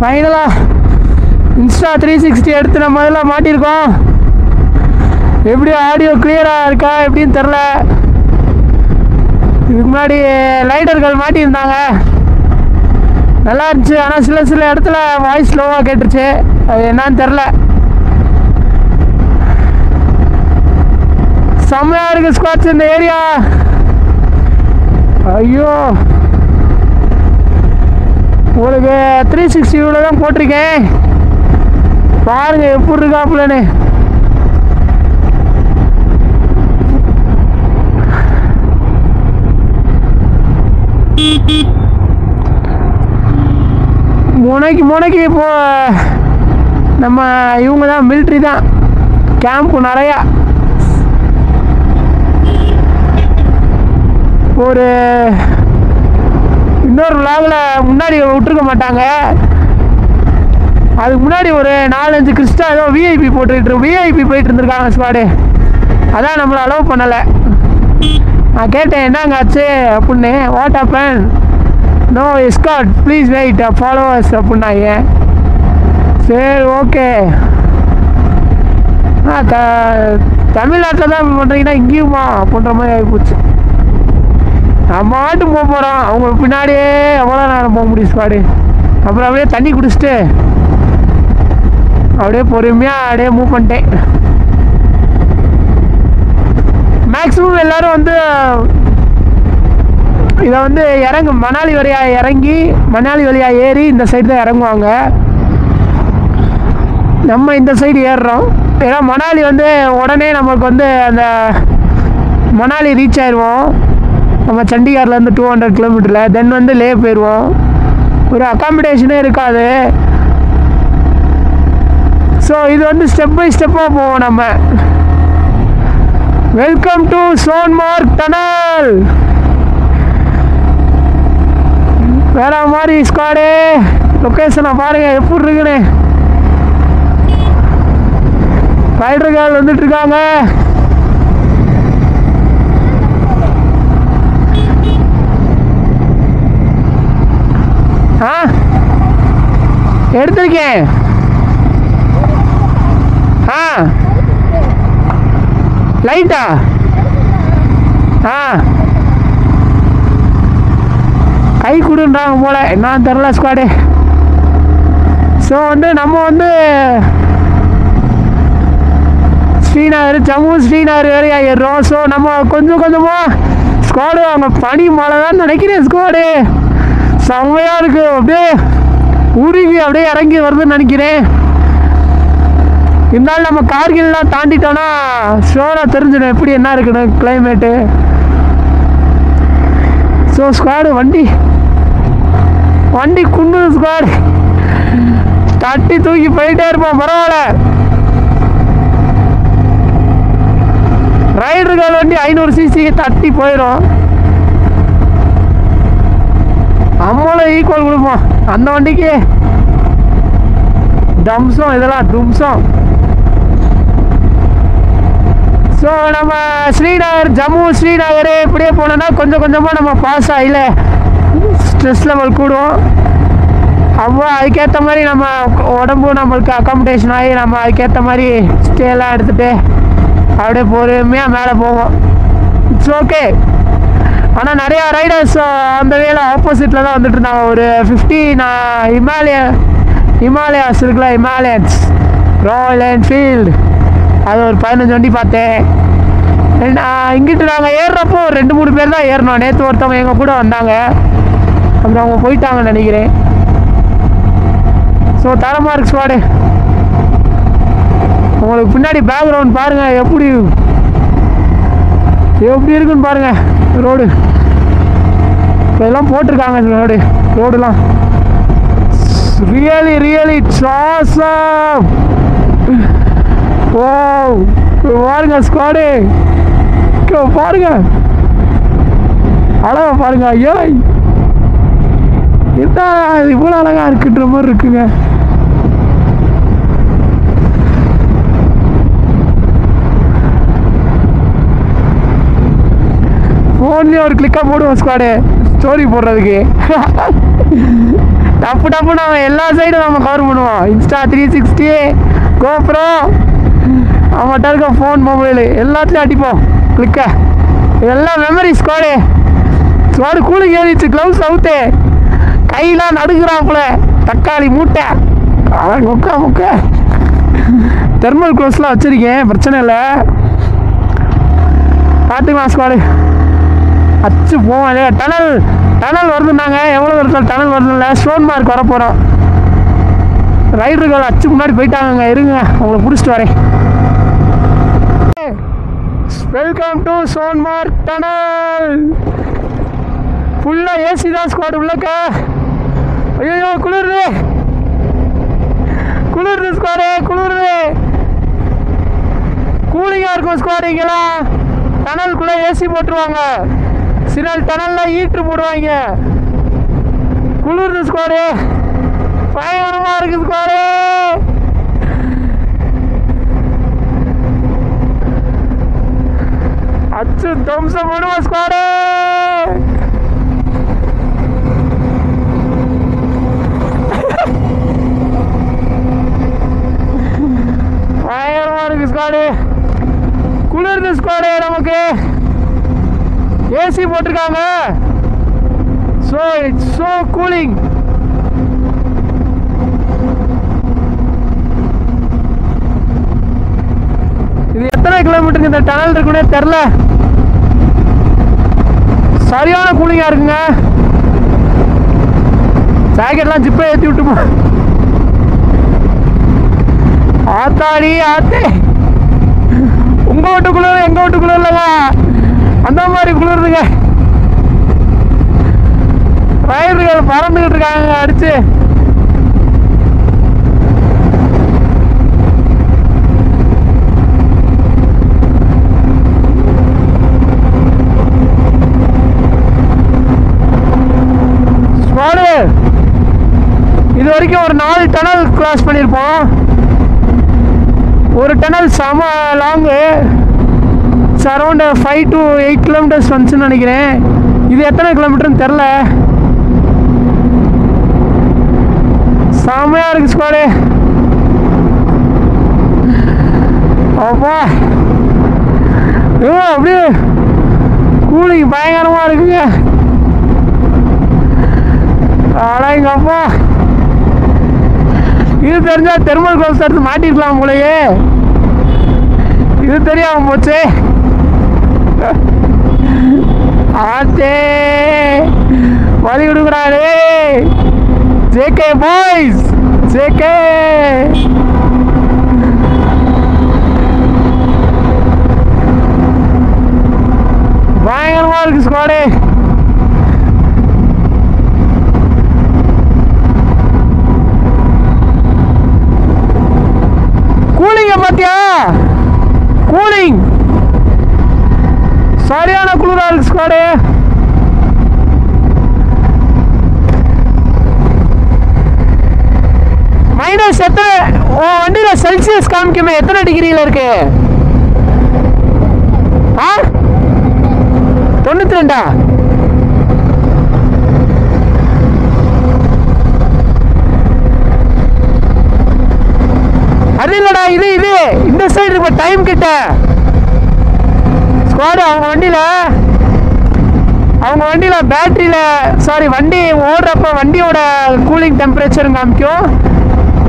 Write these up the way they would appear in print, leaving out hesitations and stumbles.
ஃபைனலாக இன்ஸ்டா 360 எடுத்து நம்ம இதெல்லாம் மாட்டியிருக்கோம். எப்படி ஆடியோ கிளியராக இருக்கா எப்படின்னு தெரில. இதுக்கு முன்னாடி லைடர்கள் மாட்டியிருந்தாங்க, நல்லா இருந்துச்சு. ஆனால் சில இடத்துல வாய்ஸ் ஸ்லோவாக கேட்டுருச்சு, அது என்னான்னு தெரில. செம்மையாக இருக்குது ஸ்குவாட்ஸ் இந்த ஏரியா. ஐயோ, உங்களுக்கு 360 தான் போட்டிருக்கேன், பாருங்க எப்படி இருக்காப்புலன்னு. முனைக்கு இப்போ நம்ம இவங்க தான் மிலிட்ரி தான் கேம்ப் நிறையா. ஒரு இன்னொரு விளாகில் முன்னாடி விட்டுருக்க மாட்டாங்க, அதுக்கு முன்னாடி ஒரு 4-5 கிறிஸ்டா ஏதோ விஐபி போயிட்டு இருந்திருக்காங்க ஸ்குவாடு. அதான் நம்மளை அலோவ் பண்ணலை. நான் கேட்டேன் என்னங்க ஆச்சு அப்படின்னு. What happen? No escort please wait followers அப்படின்னாங்க. சரி ஓகே. தமிழ்நாட்டில் தான் இப்படி பண்ணுறீங்கன்னா இங்கேயுமா அப்படின்ற மாதிரி ஆகிப்போச்சு. நம்ம மாட்டு போக போகிறோம், அவங்க பின்னாடியே எவ்வளோ நேரம் போக முடியும் ஸ்குவாடு. அப்புறம் அப்படியே தண்ணி குடிச்சிட்டு அப்படியே பொறுமையாக அப்படியே மூவ் பண்ணிட்டேன். மேக்ஸிமம் எல்லோரும் வந்து இதை வந்து மணாலி வழியாக இறங்கி மணாலி வழியாக ஏறி இந்த சைடு தான் இறங்குவாங்க. நம்ம இந்த சைடு ஏறுறோம். ஏன்னா மணாலி வந்து உடனே நமக்கு வந்து அந்த மணாலி ரீச் ஆயிடுவோம். நம்ம சண்டிகார்லேருந்து 200 கிலோமீட்டரில். தென் வந்து லே போயிடுவோம். ஒரு அக்காமடேஷனே இருக்காது. ஸோ இது வந்து ஸ்டெப் பை ஸ்டெப்பாக போவோம் நம்ம. Welcome to Sonamarg tunnel. வேற மாதிரி ஸ்குவாடு. லொக்கேஷனை பாருங்க எப்படி இருக்குன்னு. ரைடர்கள் வந்துட்டு இருக்காங்க. எடுத்திருக்கேன். லைட்டா கை கொடுன்றாங்க போல, என்னன்னு தெரில ஸ்குவாடு. ஸோ வந்து நம்ம வந்து ஜம்மு ஸ்ரீநகர் ஏரியா ஏறுறோம். ஸோ நம்ம கொஞ்சமாக ஸ்குவாடு அவங்க பனி மழை தான் நினைக்கிறேன் ஸ்குவாடு. செம்மையாக இருக்குது, அப்படியே உருகி அப்படியே இறங்கி வருதுன்னு நினைக்கிறேன். இருந்தாலும் நம்ம கார்கில்லாம் தாண்டிட்டோன்னா ஷோராக தெரிஞ்சிடும் எப்படி என்ன இருக்குன்னு கிளைமேட்டு. ஸோ ஸ்குவாடு வண்டி குண்டு ஸ்குவாடு தட்டி தூக்கி போயிட்டே இருப்போம், பரவாயில்ல. ரைடர்கள் வண்டி 500 cc தட்டி போயிடும். நம்மளும் ஈக்குவல் கொடுப்போம் அந்த வண்டிக்கு. டம்சம் இதெல்லாம் தும்சம். ஸோ நம்ம ஜம்மு ஸ்ரீநகர் இப்படியே போனோன்னா கொஞ்சமாக நம்ம பாஸ் ஆகல ஸ்ட்ரெஸ் லெவல் கூடும். அப்போ அதுக்கேற்ற மாதிரி நம்ம உடம்பு நம்மளுக்கு அக்காமடேஷன் ஆகி நம்ம அதுக்கேற்ற மாதிரி ஸ்டேலாம் எடுத்துகிட்டு அப்படியே பொறுமையாக மேலே போவோம். It's okay. ஆனால் நிறையா ரைடர்ஸ் அந்த வேலை ஆப்போசிட்டில் தான் வந்துட்டு இருந்தாங்க. ஒரு 50 ஹிமாலயாஸ் இருக்குல்ல, ஹிமாலயன்ஸ் ராயல் என்ஃபீல்டு, அது ஒரு 15 வண்டி பார்த்தேன். இங்கிட்டு நாங்கள் ஏறுறப்போ ஒரு 2-3 பேர் தான் ஏறினோம். நேற்று ஒருத்தவங்க எங்கள் கூட வந்தாங்க, அப்புறம் அவங்க போயிட்டாங்கன்னு நினைக்கிறேன். ஸோ தரமாக இருக்கு ஸ்குவாடு. உங்களுக்கு பின்னாடி பேக்ரவுண்ட் பாருங்கள் எப்படி இருக்குன்னு பாருங்கள். ரோடு இதெல்லாம் போட்டிருக்காங்க, ரோடுலாம் ரியலி awesome. ஓ பாருங்க ஸ்குவாடு, பாருங்க அழகா பாருங்க. ஐயோ என்ன இவ்வளோ அழகா இருக்குன்ற மாதிரி இருக்குங்க. ஃபோன்லேயே ஒரு கிளிக்காக போடுவோம் ஸ்குவாடு ஸ்டோரி போடுறதுக்கு. டப்பு டப்பு நம்ம எல்லா சைடும் நம்ம கவர் பண்ணுவோம். இன்ஸ்டா 360, கோப்ரோ, அவங்ககிட்ட இருக்க ஃபோன், மொபைலு எல்லாத்துலேயும் அடிப்போம் கிளிக்க. இதெல்லாம் மெமரி ஸ்குவாடு. ஸ்குவாடு கூலிங் ஏறிச்சு. க்ளவுஸ் அவுத்து, கையெல்லாம் நடுக்கிறாப்புல. தக்காளி மூட்டை முக்கா முக்கா. தெர்மல் க்ளோஸ்லாம் வச்சுருக்கேன், பிரச்சனை இல்லை, பார்த்துக்கலாம் ஸ்குவாடு. அச்சு போவோம். டனல் டனல் வருதுன்னாங்க. எவ்வளோ தூரத்தில் டனல் வருதுல்ல. ஸ்டோன் மார்க் வர போகிறோம். ரைடர்கள் அச்சு முன்னாடி போயிட்டாங்க. இருங்க, உங்களை பிடிச்சிட்டு வரேன். Welcome to stone mark tunnel. ஃபுல்லாக ஏசி தான் ஸ்குவாடு உள்ளக்க. ஐயோ குளிருது குளிருது ஸ்குவாடு, குளிருது. கூலிங்காக இருக்கும் ஸ்குவாடு. இங்கெல்லாம் டனலுக்குள்ளே ஏசி போட்டுருவாங்க. சில டனலில் ஹீட்ரு போடுவாங்க. குளிருது ஸ்குவாடு, பயங்கரமாக இருக்குது ஸ்குவாடு. அச்சு தம்சம் பண்ணுவோம் ஸ்குவாடு. பயங்கரமாக இருக்குது ஸ்குவாடு. குளிர்ந்து ஸ்குவாடு. நமக்கு ஏசி போட்டிருக்காங்க. So it's so cooling. இது எத்தனை கிலோமீட்டருக்கு இந்த டனல் இருக்குன்னே தெரில. சரியான கூலிங்காக இருக்குங்க. ஜாக்கெட்லாம் ஜிப்பை ஏற்றி விட்டுமா. ஆத்தாடி ஆத்தே. உங்க வீட்டு குளிர் எங்க வீட்டு குளிர் இல்லைங்க, அந்த மாதிரி குளிருதுங்க. ரயில்கள் பறந்துகிட்டு இருக்காங்க அடிச்சு. இது வரைக்கும் ஒரு 4 டனல் கிராஸ் பண்ணியிருப்போம். ஒரு டனல் செம லாங்கு, அரௌண்ட் 5 to 8 கிலோமீட்டர்ஸ் வந்துச்சுன்னு நினைக்கிறேன். இது எத்தனை கிலோமீட்டர்னு தெரில. செமையாக இருக்கு ஸ்குவாடு. அப்பா அப்படியே கூலிங் பயங்கரமாக இருக்குங்க. ஆனால் எங்கள் அப்பா இது தெரிஞ்சா தெர்மல் க்ளவுஸ் எடுத்து மாட்டிருக்கலாம் போலயே. இது தெரியாம போச்சு. ஆத்தே வழி விடுக்கிறாரே. JK boys, JK. பயங்கரமா இருக்கு ஸ்குவாடு. கூலிங்க பாத்தியா, கூலிங் சரியான குளிரா இருக்கு ஸ்குவாடு. மைனஸ் எத்தனை வண்டியில செல்சியஸ் காமிக்குமே, எத்தனை டிகிரியில இருக்கு? 92. அது இல்லடா, இது இது இந்த சைடு இருக்க டைம் கிட்ட ஸ்குவாடு. அவங்க வண்டியில பேட்டரியில சாரி வண்டி ஓடுறப்ப வண்டியோட கூலிங் டெம்பரேச்சரும் காமிக்கும்.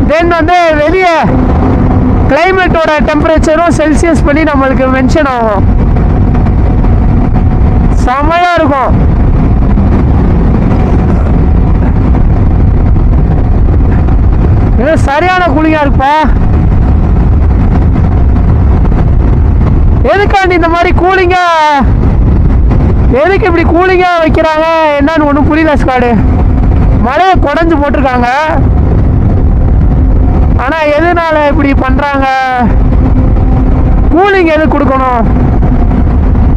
தென் வந்து வெளியே கிளைமேட்டோட டெம்பரேச்சரும் செல்சியஸ் பண்ணி நம்மளுக்கு மென்ஷன் ஆகும். செமையா இருக்கும். சரியான கூலிங்கா இருக்குப்பா. எதுக்காண்டி இந்த மாதிரி கூலிங்கா, எதுக்கு இப்படி கூலிங்கா வைக்கிறாங்க என்னன்னு ஒன்றும் புரியல ஸ்குவாடு. மழையை குடஞ்சு போட்டிருக்காங்க, ஆனா எதனால இப்படி பண்றாங்க, கூலிங் எது கொடுக்கணும்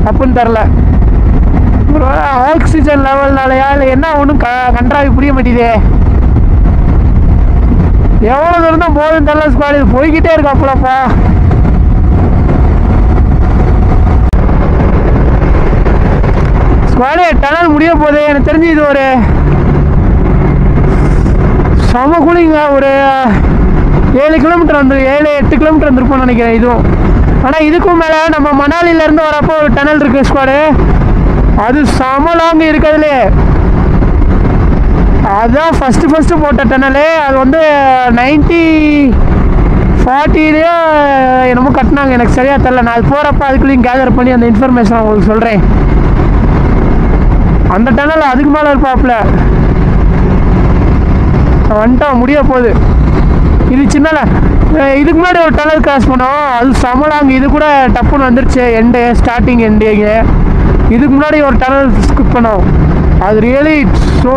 அப்படின்னு தெரில. ஆக்சிஜன் லெவல்னாலயா இல்லை என்ன ஒன்றும் கன்றாவி புரிய மாட்டேதே. எவ்வளோ தூரம் தான் போகுதுன்னு தெரியல ஸ்குவாடு. இது போய்கிட்டே இருக்காப்புலப்பா. ஸ்குவாடு டனல் முடிய போகுது. எனக்கு தெரிஞ்சு இது ஒரு செம கூலிங்க. ஒரு 7 கிலோமீட்டர் 7-8 கிலோமீட்டர் வந்துருப்போம்னு நினைக்கிறேன் இதுவும். ஆனால் இதுக்கும் மேலே நம்ம மணாலியிலேருந்து வரப்போ ஒரு டனல் இருக்குது ஸ்குவாடு, அது செம லாங் இருக்கிறதுலே. அதுதான் ஃபஸ்ட்டு போட்ட டனலு. அது வந்து 1940 என்னமோ கட்டினாங்க, எனக்கு சரியாக தெரில. நான் அது போகிறப்ப அதுக்குள்ளேயும் கேதர் பண்ணி அந்த இன்ஃபர்மேஷன் உங்களுக்கு சொல்கிறேன். அந்த டனல் அதுக்கு மேலே இருப்பாப்புல. வந்துட்டோம், முடிய போகுது. இது சின்னல இதுக்கு முன்னாடி ஒரு டனல் கிராஸ் பண்ணோம், அது சமலாங்க. இது கூட டப்புன்னு வந்துருச்சு எண்டு, ஸ்டார்டிங் எண்டுங்க. இதுக்கு முன்னாடி ஒரு டனல் ஸ்கிப் பண்ணோம், அது ரியலி so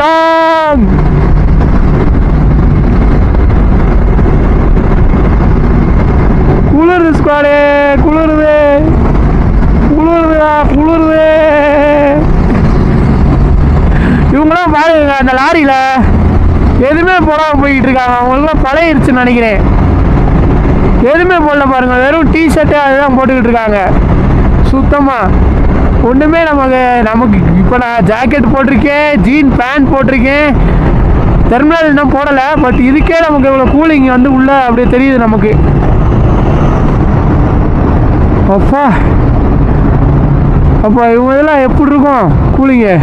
long. குளிருது ஸ்குவாடே, குளிருது. இவங்களாம் பாருங்க, அந்த லாரியில் எதுவுமே போடாமல் போய்கிட்டு இருக்காங்க. அவங்களுக்குலாம் பழையிருச்சுன்னு நினைக்கிறேன். எதுவுமே போடல பாருங்க, வெறும் டிஷர்ட்டு அதுதான் போட்டுக்கிட்டு இருக்காங்க. சுத்தமாக ஒன்றுமே நமக்கு இப்போ நான் ஜாக்கெட் போட்டிருக்கேன், ஜீன் பேண்ட் போட்டிருக்கேன், தெர்மினல் இன்னும் போடலை. பட் இதுக்கே நமக்கு இவ்வளோ கூலிங் வந்து உள்ள அப்படியே தெரியுது நமக்கு. அப்போ இவங்க இதெல்லாம் எப்படி இருக்கும் கூலிங்கு?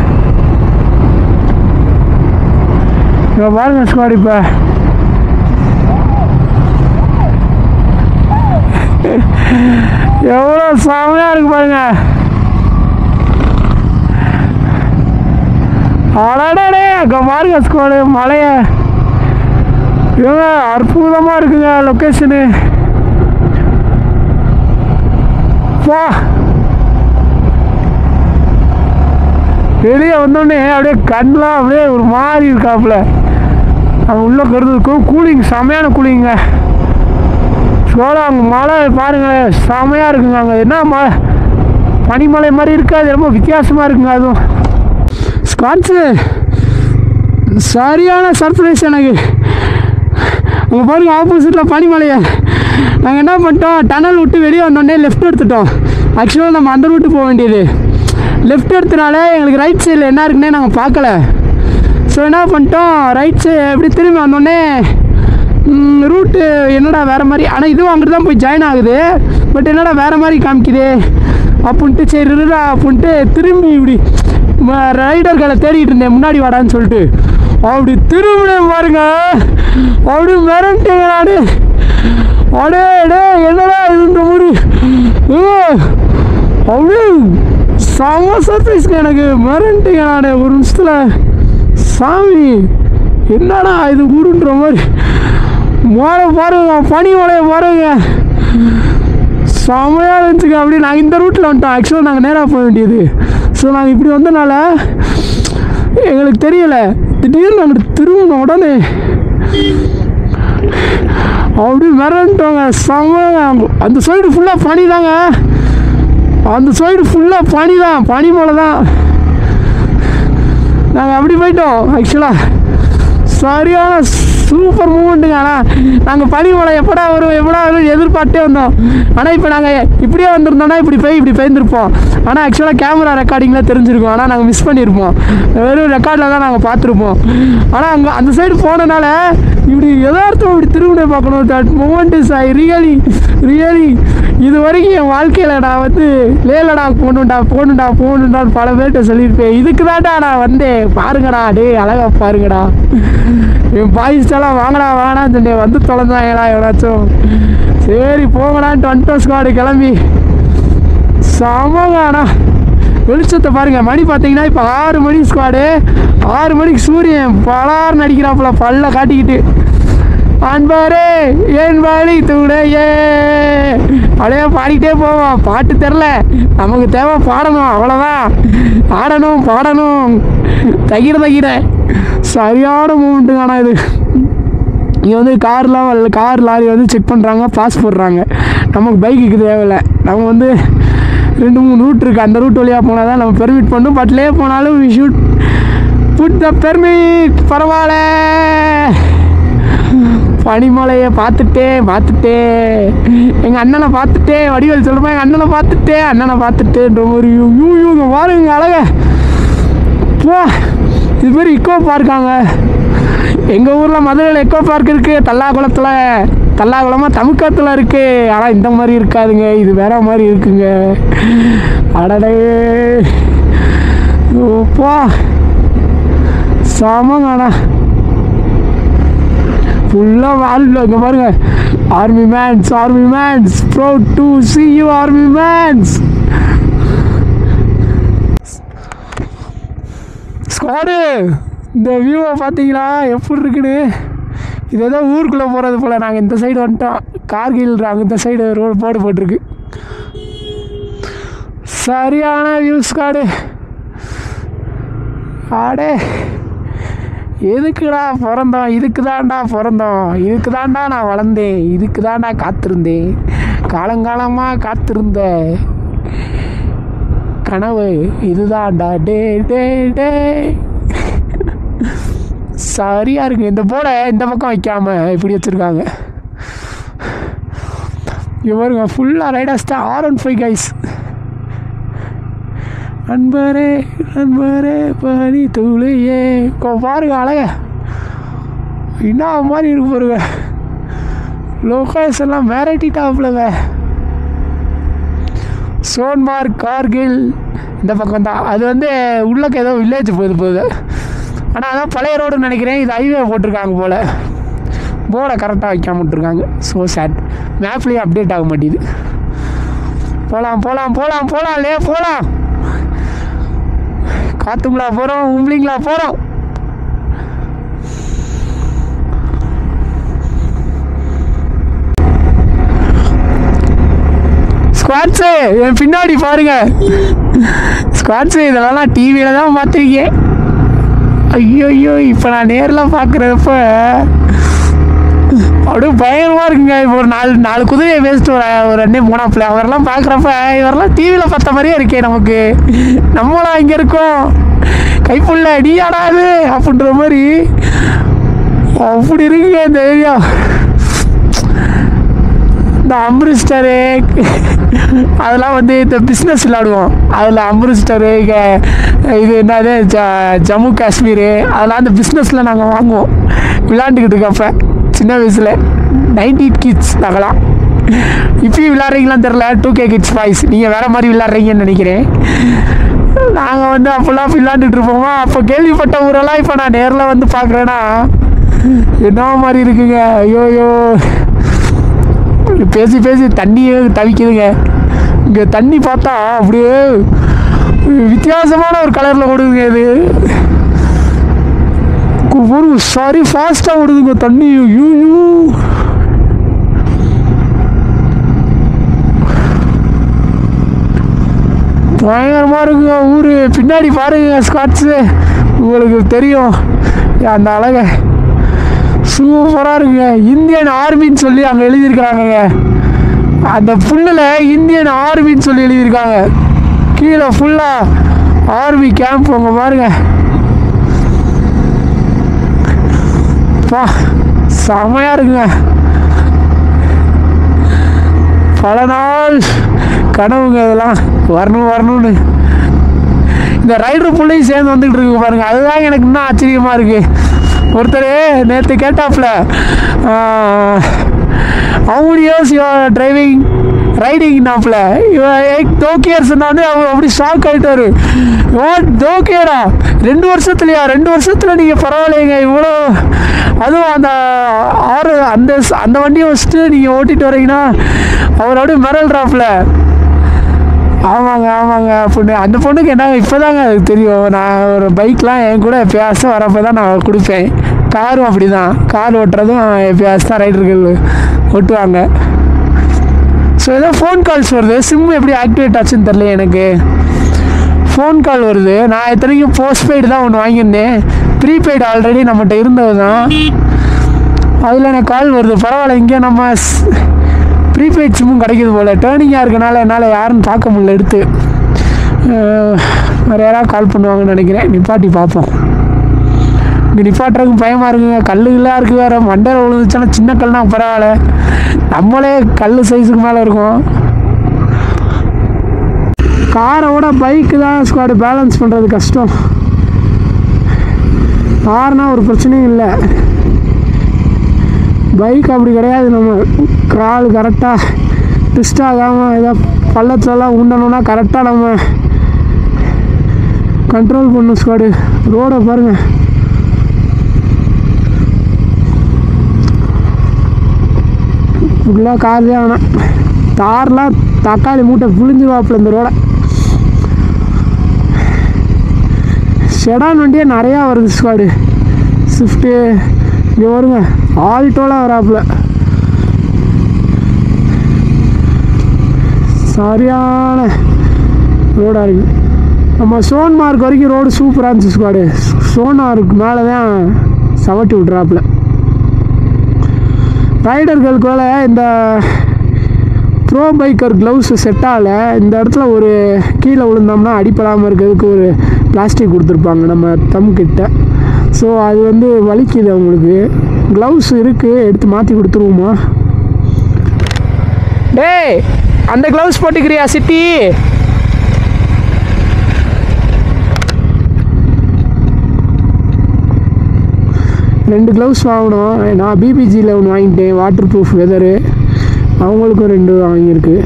இப்போ பாருங்க ஸ்குவாட், இப்போ எவ்வளோ செமையாக இருக்கு பாருங்க. அடடே அங்கே பாருங்க ஸ்குவாடு, மலைய இவங்க அற்புதமாக இருக்குங்க லொக்கேஷனு. வா, வெளியே வந்தோடனே அப்படியே கண்ணெலாம் அப்படியே ஒரு மாதிரி இருக்காப்புல. அங்கே உள்ள கருதுக்கும் கூலிங் செமையான கூலிங்க. சோளம் அங்கே மழை பாருங்கள் செமையாக இருக்குங்க. அங்கே என்ன மழை, பனிமலை மாதிரி இருக்காது, ரொம்ப வித்தியாசமாக இருக்குங்க. அதுவும் ஸ்காட்ஸு சரியான சர்ப்ரைஸ் எனக்கு. அங்கே பாருங்கள் ஆப்போசிட்டில் பனிமலையை. நாங்கள் என்ன பண்ணிட்டோம், டனல் விட்டு வெளியே வந்தோடனே லெஃப்ட் எடுத்துட்டோம். ஆக்சுவலாக நம்ம அந்த ரூட்டு போக வேண்டியது, லெஃப்ட் எடுத்தனால எங்களுக்கு ரைட் சைடில் என்ன இருக்குன்னே நாங்கள் பார்க்கல. ஸோ என்ன பண்ணிட்டோம், ரைட் சைடு எப்படி திரும்பி வந்தோடனே ரூட்டு என்னடா வேறு மாதிரி, ஆனால் இதுவும் அங்கிட்டு தான் போய் ஜாயின் ஆகுது. பட் என்னடா வேறு மாதிரி காமிக்குது அப்படின்ட்டு சரி இருடா அப்படின்ட்டு திரும்பி இப்படி ரைடர்களை தேடிட்டு இருந்தேன், முன்னாடி வாடான்னு சொல்லிட்டு. அப்படி திரும்பினேன் பாருங்க, அப்படி மிரண்டேங்க நான். அடே டே என்னடா இதுன்ற மாதிரி அப்படியே செம சர்ப்ரைஸ்க்கு எனக்கு. மிரண்டேங்க நான் ஒரு நிமிஷத்தில். சாமி என்னடா இது ஊருன்ற மாதிரி மழை பாருங்க, பனி மழையை பாருங்க, செமையாக இருந்துச்சுங்க. அப்படி நாங்கள் இந்த ரூட்டில் வந்துட்டோம். ஆக்சுவலாக நாங்கள் நேராக போக வேண்டியது. ஸோ நாங்கள் இப்படி வந்தனால எங்களுக்கு தெரியலை. திடீர்னு நாங்கள் திரும்பின உடனே அப்படி மிரண்டோங்க செமையாக. அந்த சைடு ஃபுல்லாக பனி தாங்க, அந்த சைடு ஃபுல்லாக பனி தான், பனி மழை தான். நாங்கள் அப்படி போயிட்டோம். ஆக்சுவலாக சரியான சூப்பர் மூமெண்ட்டுங்க. ஆனால் நாங்கள் பனிமலை எப்படா வரும் எதிர்பார்த்தே வந்தோம். ஆனால் இப்போ நாங்கள் இப்படியே வந்திருந்தோம்னா இப்படி போயிருந்துருப்போம். ஆனால் ஆக்சுவலாக கேமரா ரெக்கார்டிங்கில் தெரிஞ்சிருக்கோம். ஆனால் நாங்கள் மிஸ் பண்ணியிருப்போம், வெறும் ரெக்கார்டில் தான் நாங்கள் பார்த்துருப்போம். ஆனால் அங்கே அந்த சைடு போனனால இப்படி எதார்த்தம் இப்படி திரும்பினே பார்க்கணும். That moment is I really இது வரைக்கும் என் வாழ்க்கையில் நான் வந்து லே லடாக் போகணுண்டான்னு பல பேர்கிட்ட சொல்லியிருப்பேன். இதுக்கு தான்டா நான் வந்தேன். பாருங்கடா, டே அழகா பாருங்கடா. என் பாய்ஸ்டெல்லாம் வாங்கடான்னு சொன்னேன், வந்து தொலைஞ்சாங்கடா எவனாச்சும். சரி போங்கடான்ட்டு வந்துட்டோம் ஸ்குவாடு கிளம்பி. சமகானா வெளிச்சத்தை பாருங்கள். மணி பார்த்தீங்கன்னா இப்போ 6 மணி ஸ்குவாடு. 6 மணிக்கு சூரியன் பலார்னு அடிக்கிறாப்புல பல்ல காட்டிக்கிட்டு. அன்பாரே என் வழி துணையே அப்படியே பாடிக்கிட்டே போவோம். பாட்டு தெரில, நமக்கு தேவை பாடணும், அவ்வளோதான். ஆடணும் பாடணும் தகிர சரியான மூமெண்ட்டுங்க. ஆனால் இது இங்கே வந்து கார் லாரி வந்து செக் பண்ணுறாங்க, பாஸ் போடுறாங்க. நமக்கு பைக்குக்கு தேவையில்லை. நம்ம வந்து 2-3 ரூட் இருக்குது, அந்த ரூட் வழியாக போனால் தான் நம்ம பெர்மிட் பண்ணும். பட் லே போனாலும் we should put the permit. பரவாயில்ல. பனிமலையை பார்த்துட்டே எங்கள் அண்ணனை பார்த்துட்டே, வடிவேல் சொல்கிறப்ப எங்கள் அண்ணனை பார்த்துட்டேன்ற ஒரு யூ பாருங்க அழக. இது பேர் இக்கோ பார்க்காங்க. எங்கள் ஊரில் மதுரையில் எக்கோ பார்க் இருக்குது, தல்லாகுளமாக தமுக்கத்தில் இருக்குது. ஆனால் இந்த மாதிரி இருக்காதுங்க, இது வேற மாதிரி இருக்குங்க. அடடே ஓப்பா சாமங்கண்ணா ஃபுல்லாக வாழ்ல. இங்கே பாருங்க, army mans proud to see you army mans. Squad இந்த வியூவை பார்த்தீங்களா எப்படி இருக்குன்னு? இது ஏதோ ஊருக்குள்ளே போகிறது போல். நாங்கள் இந்த சைடு வந்துட்டோம், கார்கில் அங்கே இந்த சைடு போர்டு போட்டிருக்கு. சரியான வியூ ஸ்குவாடு. ஆடே எதுக்குடா பிறந்தோம், இதுக்கு தான்டா நான் வளர்ந்தேன், இதுக்கு தான்டா காத்திருந்தேன், காலங்காலமாக காத்திருந்த கனவு இதுதான்டா. டே டே டே சரியா இருக்கு. இந்த போர்டை இந்த பக்கம் வைக்காம இப்படி வச்சுருக்காங்க. இவருங்க ஃபுல்லாக ரைடர்ஸ் தான். R15 guys. நண்பரே பனி தூளையே பாருங்க, அழக என்ன மாதிரி இருக்கு பாருங்க. லோகேஷ் எல்லாம் வெரைட்டி டாப்லங்க. சோன்மார்க் கார்கில் இந்த பக்கம் தான். அது வந்து உள்ளக்க ஏதோ வில்லேஜ் போகுது. ஆனால் அதான் பழைய ரோடுன்னு நினைக்கிறேன். இது ஹைவே போட்டிருக்காங்க போல், போர்டை கரெக்டாக வைக்காம விட்டுருக்காங்க. So sad. மேப்லேயே அப்டேட் ஆக மாட்டேது. போகலாம். காத்துங்களா போகிறோம், உம்லிங்களா போகிறோம். ஸ்குவாட்ஸு என் பின்னாடி பாருங்க. ஸ்குவாட்ஸு இதெல்லாம் டிவியில் தான் பார்த்துருக்கேன். ஐயோ இப்போ நான் நேரில் பார்க்குறப்ப அப்படியே பயங்கரமாக இருக்குங்க. இப்போ ஒரு நாலு குதிரையை வேஸ்ட்டு ஒரு அண்ணே போனாப்புல அவரெல்லாம் பார்க்குறப்ப இவரெல்லாம் டிவியில் பார்த்த மாதிரியே இருக்கே நமக்கு. நம்மளாம் இங்கே இருக்கோம், கைப்புள்ள அடியாடாது அப்படின்ற மாதிரி அப்படி இருக்குங்க இந்த ஏரியா. இந்த அம்ரிஸ்டரு அதெல்லாம் வந்து இந்த பிஸ்னஸ் விளாடுவோம். அதில் அம்ரிஸ்டரு இது என்னது ஜம்மு காஷ்மீரு அதெல்லாம் அந்த பிஸ்னஸில் நாங்கள் வாங்குவோம். விளாண்டுக்கிட்டு இருக்கப்ப சின்ன வயசில் 90 கிட்ஸ் நாங்களாம். இப்பயும் விளாட்றீங்களான்னு தெரில, 2K கிட்ஸ் பாய்ஸ். நீங்கள் வேறு மாதிரி விளாட்றீங்கன்னு நினைக்கிறேன். நாங்கள் வந்து அப்போல்லாம் விளாண்டுட்டு இருப்போமா. அப்போ கேள்விப்பட்ட ஊரெல்லாம் இப்போ நான் நேரில் வந்து பார்க்குறேன்னா என்ன மாதிரி இருக்குங்க. ஐயோயோ பேசி தண்ணியே தவிக்குதுங்க. இங்கே தண்ணி பார்த்தா அப்படியே வித்தியாசமான ஒரு கலரில் ஓடுதுங்க. இது ஒரு சாரி ஃபாஸ்ட்டாக ஓடுதுங்க தண்ணி. ஐயோ பயங்கரமாக இருக்குங்க ஊர். பின்னாடி பாருங்க ஸ்காட்ஸு, உங்களுக்கு தெரியும் அந்த அழகை. சூப்பராக இருக்குங்க. இந்தியன் ஆர்மின்னு சொல்லி அங்கே எழுதியிருக்கிறாங்கங்க. அந்த புல்லில் இந்தியன் ஆர்மின்னு சொல்லி எழுதியிருக்காங்க. கீழே ஃபுல்லாக ஆர்மி கேம்ப். அங்கே பாருங்க பா, செமையாக இருக்குங்க. பல நாள் கனவுங்க இதெல்லாம் வரணும்னு. இந்த ரைடர் புள்ளையும் சேர்ந்து வந்துக்கிட்டு இருக்கு பாருங்க. அதுதான் எனக்கு இன்னும் ஆச்சரியமாக இருக்குது. ஒருத்தர் நேற்று கேட்டாப்புல, how many years you are ரைடிங்னாப்புல. தோக்கியர் சொன்னாலே அவர் அப்படி ஷாக் ஆகிட்டாரு. தோக்கியரா 2 வருஷத்துலையா? 2 வருஷத்தில் நீங்கள் பரவாயில்லைங்க இவ்வளோ, அதுவும் அந்த வண்டியை வச்சுட்டு நீங்கள் ஓட்டிகிட்டு வரீங்கன்னா அவர் அப்படியே மிரள்றாப்புல. ஆமாங்க அப்படின்னு. அந்த பொண்ணுக்கு என்ன இப்போ தாங்க அது தெரியும். நான் ஒரு பைக்லாம் என் கூட எப்பயாச்சும் வரப்போ தான் நான் கொடுப்பேன். காரும் அப்படி தான், கார் ஓட்டுறதும் எப்பயாச்சும் தான் ரைடர்கள் ஓட்டுவாங்க. ஸோ ஏதோ ஃபோன் கால்ஸ் வருது. சிம்மு எப்படி ஆக்டிவேட் ஆச்சுன்னு தெரில எனக்கு. ஃபோன் கால் வருது. நான் எத்தனைக்கும் போஸ்ட்பெய்டு தான் ஒன்று வாங்கியிருந்தேன். ப்ரீபெய்டு ஆல்ரெடி நம்மகிட்ட இருந்தது தான். அதில் எனக்கு கால் வருது. பரவாயில்ல, இங்கே நம்ம ப்ரீபெய்ட் சிம்மும் கிடைக்கிது போல். டேர்னிங்காக இருக்கனால என்னால் யாருன்னு பார்க்க முடியல எடுத்து. வேறு யாராவது கால் பண்ணுவாங்கன்னு நினைக்கிறேன். நிப்பாட்டி பார்ப்போம். இங்கே நிப்பாட்டுறதுக்கு பயமாக இருக்குங்க. கல்லுகளாக இருக்குது வேறு. மண்டையில் விழுந்துச்சுன்னா சின்ன கல்னா பரவாயில்ல, நம்மளே கல் சைஸுக்கு மேலே இருக்கும். காரை விட பைக்கு தான் ஸ்குவாடு பேலன்ஸ் பண்ணுறது கஷ்டம். கார்னா ஒரு பிரச்சனையும் இல்லை. பைக் அப்படி கிடையாது. நம்ம கால் கரெக்டாக ட்விஸ்ட் ஆகாமல் ஏதோ பள்ளத்துலலாம் உண்டணும்னா கரெக்டாக நம்ம கண்ட்ரோல் பண்ணணும் ஸ்குவாடு. ரோடை பாருங்கள், ஃபுல்லாக கார் தான். ஆனால் தார்லாம் தக்காளி மூட்டை புழிஞ்சுவாப்பில் இந்த ரோடை. செடான் வண்டியே நிறையா வருது ஸ்குவாடு. ஸ்விஃப்ட்டு இங்கே வருங்க, ஆல்டோலாம் வராப்புல. சரியான ரோடாக இருக்குது. நம்ம சோன்மார்க் வரைக்கும் ரோடு சூப்பராக இருந்துச்சு ஸ்குவாடு. சோன்மார்க் மேலே தான் சவட்டி விட்றாப்புல. ரைடர்களுக்கு மேலே இந்த ப்ரோ பைக்கர் க்ளவுஸு செட்டால் இந்த இடத்துல ஒரு கீழே விழுந்தோம்னா அடிப்படாமல் இருக்கிறதுக்கு ஒரு பிளாஸ்டிக் கொடுத்துருப்பாங்க நம்ம தம்கிட்ட. ஸோ அது வந்து வலிக்குது அவங்களுக்கு. க்ளவுஸ் இருக்குது, எடுத்து மாற்றி கொடுத்துருவோமா? டேய், அந்த க்ளவுஸ் போட்டுக்கிறியா சிட்டி? ரெண்டு க்ளவுஸ் வாங்கணும். நான் பிபிஜியில் ஒன்று வாங்கிட்டேன், வாட்டர் ப்ரூஃப் வெதரு. அவங்களுக்கும் 2 வாங்கியிருக்கு.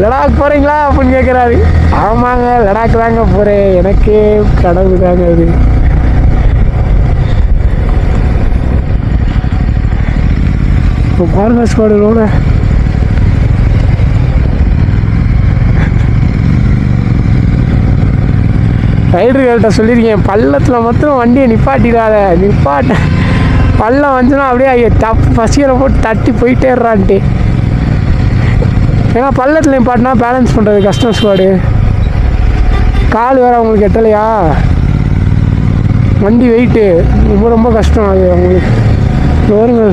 லடாக் போகிறீங்களா அப்படின்னு கேட்குறாரு. ஆமாங்க, லடாக் தாங்க போகிறேன். எனக்கே கடவுள் தாங்க அது. இப்போ பாருங்க ஸ்குவாடு ரோட. ரைடர்கள்ட்ட சொல்லியிருக்கேன், பள்ளத்தில் மட்டும் வண்டியை நிப்பாட்டிடாத, பள்ளம் வந்துச்சுன்னா அப்படியே பசியில் போட்டு தட்டி போயிட்டேறான்ட்டு. ஏன்னா பள்ளத்தில் நிப்பாட்டினா பேலன்ஸ் பண்ணுறது கஷ்டம் ஸ்குவாடு. கால் வேறு அவங்களுக்கு எட்டலையா, வண்டி வெயிட்டு ரொம்ப ரொம்ப கஷ்டம் அது அவங்களுக்கு. வருங்க,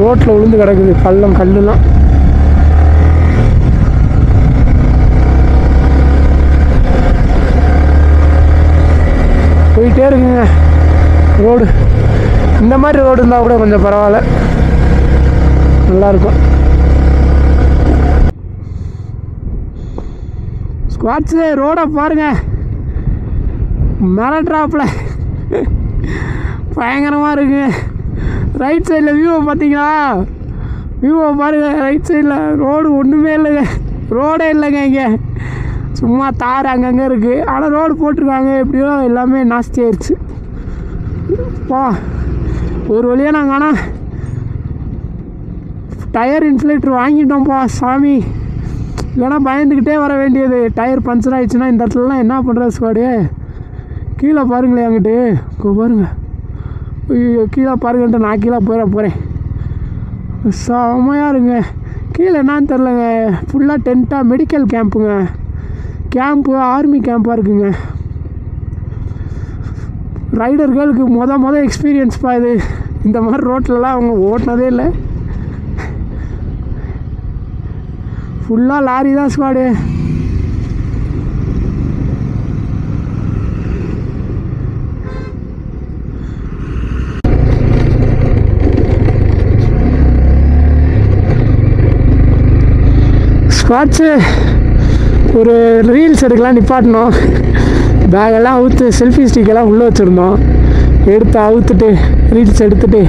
ரோட்டில் விழுந்து கிடக்குது பள்ளம், கல்லுலாம். போயிட்டே இருக்குங்க ரோடு. இந்த மாதிரி ரோடு இருந்தால் கூட கொஞ்சம் பரவாயில்ல, நல்லாயிருக்கும். ஸ்குவாட்ஸு ரோடை பாருங்கள், மிரட்ராப்பில் பயங்கரமாக இருக்குங்க. ரைட் சைடில் வியூவை பார்த்தீங்களா? வியூவை பாருங்கள். ரைட் சைடில் ரோடு ஒன்றுமே இல்லைங்க, ரோடே இல்லைங்க. இங்கே சும்மா தார் அங்கங்கே இருக்குது. ஆனால் ரோடு போட்டிருக்காங்க, எப்படியோ எல்லாமே நாஸ்தி ஆயிடுச்சு. பா ஒரு வழியாக நாங்கள் ஆனால் டயர் இன்ஃப்ளேட்டர் வாங்கிட்டோம்ப்பா சாமி. இல்லைனா பயந்துக்கிட்டே வர வேண்டியது. டயர் பஞ்சர் ஆகிடுச்சுன்னா இந்த இடத்துலலாம் என்ன பண்ணுறது ஸ்குவாடு? கீழே பாருங்களேன், அங்கிட்டு பாருங்கள். ஐயோ, கீழே பாருங்கன்ட்டு நான் கீழே போகிறேன். செம்மையாக இருங்க. கீழே என்னான்னு தெரிலங்க, ஃபுல்லாக டென்ட்டாக மெடிக்கல் கேம்ப்புங்க. கேம்ப்பு ஆர்மி கேம்ப்பாக இருக்குங்க. ரைடர்களுக்கு மொதல் எக்ஸ்பீரியன்ஸ்ப்பா இது. இந்த மாதிரி ரோட்லலாம் அவங்க ஓட்டினதே இல்லை. ஃபுல்லாக லாரி தான் ஸ்குவாடு. ஸ்குவாட்ஸு ஒரு ரீல்ஸ் எடுக்கலாம் நிப்பாட்டணும். பேகெல்லாம் அவுத்து செல்ஃபி ஸ்டிக்கெல்லாம் உள்ளே வச்சுருந்தோம். எடுத்து அவுத்துட்டு ரீல்ஸ் எடுத்துகிட்டு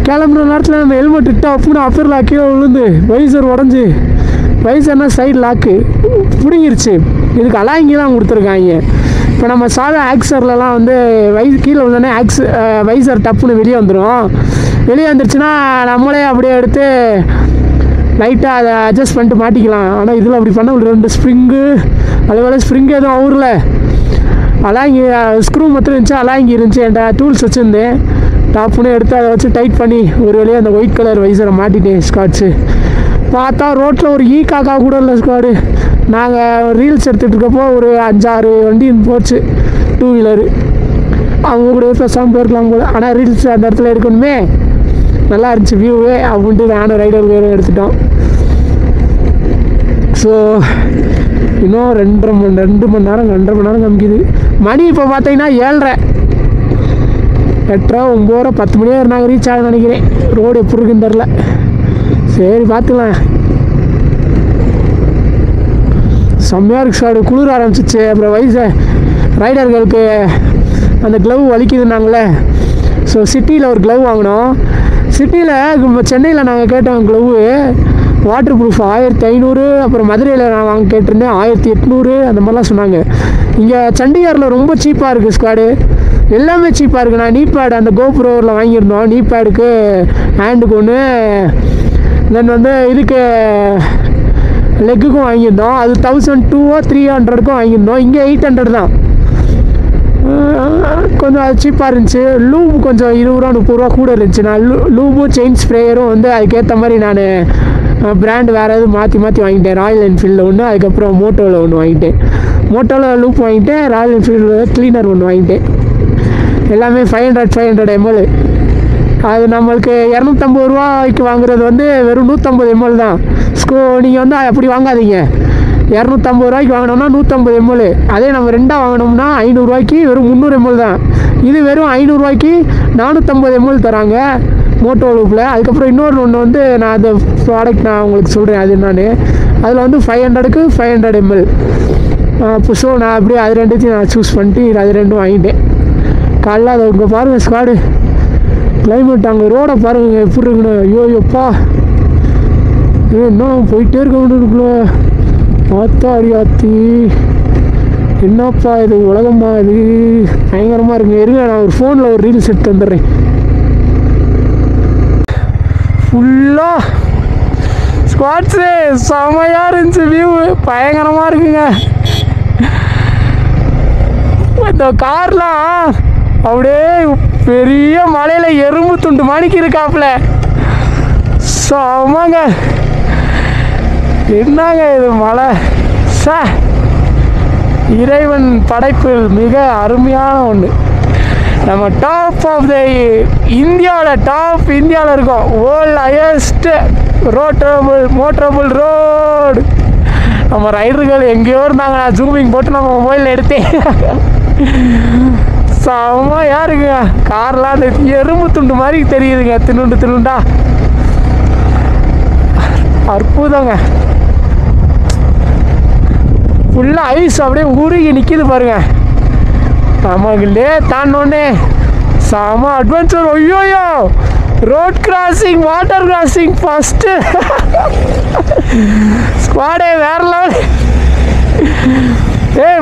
கிளம்புற நேரத்தில் நம்ம ஹெல்மெட் இட்டு அப்படின்னு அப்பர் லாக்கே விழுந்து வைசர் உடஞ்சி, வைசர்னால் சைடு லாக்கு பிடிங்கிருச்சு. இதுக்கு அலாங்கி தான் கொடுத்துருக்காங்க. இப்போ நம்ம சாதா ஆக்சர்லலாம் வந்து கீழே வந்தோடனே வைசர் டப்புன்னு வெளியே வந்துடும். வெளியே வந்துருச்சுன்னா நம்மளே அப்படியே எடுத்து லைட்டாக அதை அட்ஜஸ்ட் பண்ணிட்டு மாட்டிக்கலாம். ஆனால் இதில் அப்படி பண்ண ஒரு 2 ஸ்ப்ரிங்கு, அதுபோல் ஸ்ப்ரிங்கு எதுவும் ஊரில் அலாங்கி ஸ்க்ரூ மட்டும் இருந்துச்சு, அலாங்கி இருந்துச்சு. என்கிட்ட டூல்ஸ் வச்சுருந்தேன். டாப்புன்னு எடுத்து அதை வச்சு டைட் பண்ணி ஒரு வழியாக அந்த ஒயிட் கலர் வைசரை மாட்டிட்டேன். ஸ்காட்ச்சு பார்த்தா ரோட்டில் ஒரு காக்கா கூட இல்லை ஸ்குவாடு. நாங்கள் ரீல்ஸ் எடுத்துகிட்டு இருக்கப்போ ஒரு 5-6 வண்டி போச்சு, 2 வீலரு. அவங்க கூட பேசாமல் போயிருக்கலாம் போல. ஆனால் ரீல்ஸ் அந்த இடத்துல எடுக்கணுமே, நல்லா இருந்துச்சு வியூவே அப்படின்ட்டு நானும் ரைடர் வேறு எடுத்துட்டோம். ஸோ இன்னும் 2 மணி நேரம் காமிக்குது. மணி இப்போ பார்த்தீங்கன்னா 7:30, 8:30, 9:00, 10 மணியாக நாங்கள் ரீச் ஆக நினைக்கிறேன். ரோடு எப்படி இருக்குன்னு தெரில. சரி பார்த்துக்கலாம். செம்மையாக இருக்கு ஸ்குவாடு. குளிர ஆரம்பிச்சிச்சு. அப்புறம் ரைடர்களுக்கு அந்த க்ளவ் வலிக்குதுன்னாங்களே. ஸோ சிட்டியில் ஒரு க்ளவ் வாங்கினோம். சிட்டியில் சென்னையில் நாங்கள் கேட்டோம் க்ளவு வாட்டர் ப்ரூஃப் 1500, அப்புறம் மதுரையில் நான் கேட்டிருந்தேன் 1800 அந்த மாதிரிலாம் சொன்னாங்க. இங்கே சண்டிகரில் ரொம்ப சீப்பாக இருக்குது ஸ்குவாடு, எல்லாமே சீப்பாக இருக்குது. நான் நீ பேட் அந்த கோப்ரோவில் வாங்கியிருந்தோம், நீ பேடுக்கு ஹேண்டுக்கு ஒன்று, தென் வந்து இதுக்கு லெக்குக்கும் வாங்கியிருந்தோம். அது 1200-300க்கும் வாங்கியிருந்தோம். இங்கே 800 தான். கொஞ்சம் அது சீப்பாக இருந்துச்சு. லூப் கொஞ்சம் 20-30 கூட இருந்துச்சு. நான் லூபும் செயின் ஸ்ப்ரேயரும் வந்து அதுக்கேற்ற மாதிரி நான் பிராண்ட் வேறு எதுவும் மாற்றி வாங்கிட்டேன். ராயல் என்ஃபீல்டில் ஒன்று, அதுக்கப்புறம் மோட்டோவில் ஒன்று வாங்கிட்டேன். மோட்டோவில் லூப் வாங்கிட்டேன், ராயல் என்ஃபீல்டில் க்ளீனர் ஒன்று வாங்கிட்டேன். எல்லாமே 500 ml. அது நம்மளுக்கு 250 ரூபாய்க்கு வாங்குறது வந்து வெறும் 150 ml தான். நீங்கள் வந்து அப்படி வாங்காதீங்க. 250 ரூபாய்க்கு வாங்கினோம்னா 150 ml. அதே நம்ம ரெண்டாக வாங்கினோம்னா 500 ரூபாய்க்கு வெறும் 300 ml தான். இது வெறும் 500 ரூபாய்க்கு 450 ml தராங்க மோட்டோ லூப்பில். அதுக்கப்புறம் இன்னொரு ஒன்று வந்து நான் அந்த ப்ராடக்ட் நான் உங்களுக்கு சொல்கிறேன். அது என்னன்னு, அதில் வந்து 500க்கு 500 ml. ஸோ நான் அப்படியே அது ரெண்டுத்தையும் நான் சூஸ் பண்ணிட்டு அது ரெண்டும் வாங்கிட்டேன். காலைல அதை இங்கே பாருங்கள் ஸ்குவாடு, கிளைமேட் அங்கே ரோடை பாருங்கள் எப்படி இருக்குன்னு. ஐயோப்பா இன்னும் போயிட்டே இருக்கணுக்குள்ள பார்த்தா அடியாத்தி, என்னப்பா இது உலகமா, இது பயங்கரமாக இருக்குங்க. இருங்க நான் ஒரு ஃபோனில் ஒரு ரீல்ஸ் எடுத்து வந்துடுறேன். ஃபுல்லாக ஸ்குவாட்ஸு செமையாக இருந்துச்சு, வியூ பயங்கரமாக இருக்குங்க. இந்த கார்லாம் அப்படியே பெரிய மலையில் எறும்பு துண்டு மணிக்கு இருக்காப்புல. செமங்க, என்னங்க இது மலை. இறைவன் படைப்பு மிக அருமையான ஒன்று. நம்ம டாப் ஆஃப் த இந்தியாவில் இருக்கோம். World highest motorable road. நம்ம ரைடர்கள் எங்கேயோ இருந்தாங்க, நான் ஜூமிங் போட்டு நம்ம மொபைலில் எடுத்தேன். செம்மையாக இருக்குங்க. கார்லாம் அந்த எறும்பு துண்டு மாதிரி தெரியுதுங்க, தின்னுண்டா. அற்புதங்க. ஃபுல்லாக ஐஸ் அப்படியே உருகி நிற்கிது பாருங்க. நமக்குள்ளே தாண்டோன்னே செம அட்வென்ச்சர். ஐயோயோ, road crossing, water crossing first ஸ்குவாடே வேற லெவல்.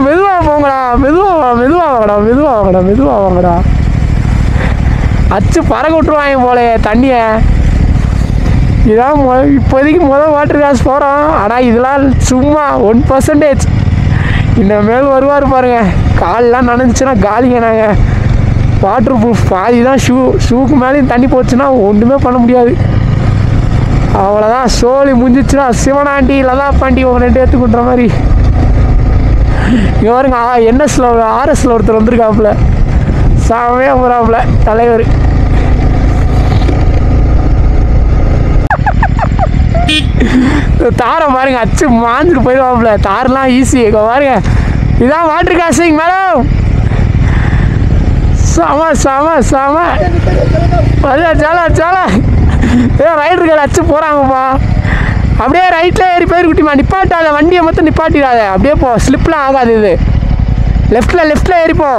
மெதுவாக போங்கடா, மெதுவாக வாங்கடா. அச்சு பறக்க விட்டுருவாங்க போலே தண்ணியை. இதான் இப்போதைக்கு வாட்டர் கிராஸ் போகிறோம். ஆனால் இதெல்லாம் சும்மா 1%. இனிமேல் வருவார் பாருங்க. காலெலாம் நனைஞ்சிச்சுன்னா காலிங்க. நாங்கள் வாட்டர் ப்ரூஃப் பாதி தான். ஷூக்கு மேலேயும் தண்ணி போச்சுன்னா ஒன்றுமே பண்ண முடியாது. அவ்வளோதான், சோழி முடிஞ்சிச்சுன்னா சிவனாண்டி லதாப்பாண்டி ஒரு 2 எடுத்துக்கின்ற மாதிரி. இங்கே பாருங்க, என்எஸ்ல ஆர்எஸ்ல ஒருத்தர் வந்திருக்காப்புல, செமையாக போகிறாப்புல தலைவர். தாரை பாருங்க, அச்சு மாஞ்சிட்டு போயிடுவாப்புல. தாரெலாம் ஈஸி. இங்கே பாருங்க, இதான் வாட்டர் கிராசிங் மேடம். செம சாலா ரைடர்கள் அச்சு போகிறாங்கப்பா. அப்படியே ரைட்டில் ஏறி போயிரு குட்டிமா. நிப்பாட்டாத வண்டியை மொத்தம் நிப்பாட்டிடாத. அப்படியே போ, ஸ்லிப்லாம் ஆகாது. இது லெஃப்டில் ஏறிப்போ.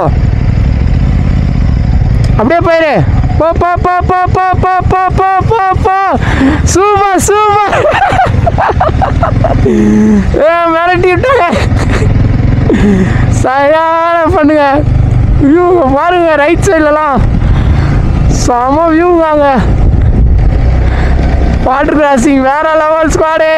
அப்படியே போயிரு. போ போ போ போ போ போ போ போ போ போ. சூப்பர் மிரட்டி விட்டாங்க. சரியான பண்ணுங்க. வியூ பாருங்க, ரைட் சைட்லலாம் செம வியூ வாங்க. வாட்டர் கிராசிங் வேற லெவல் ஸ்குவாடு.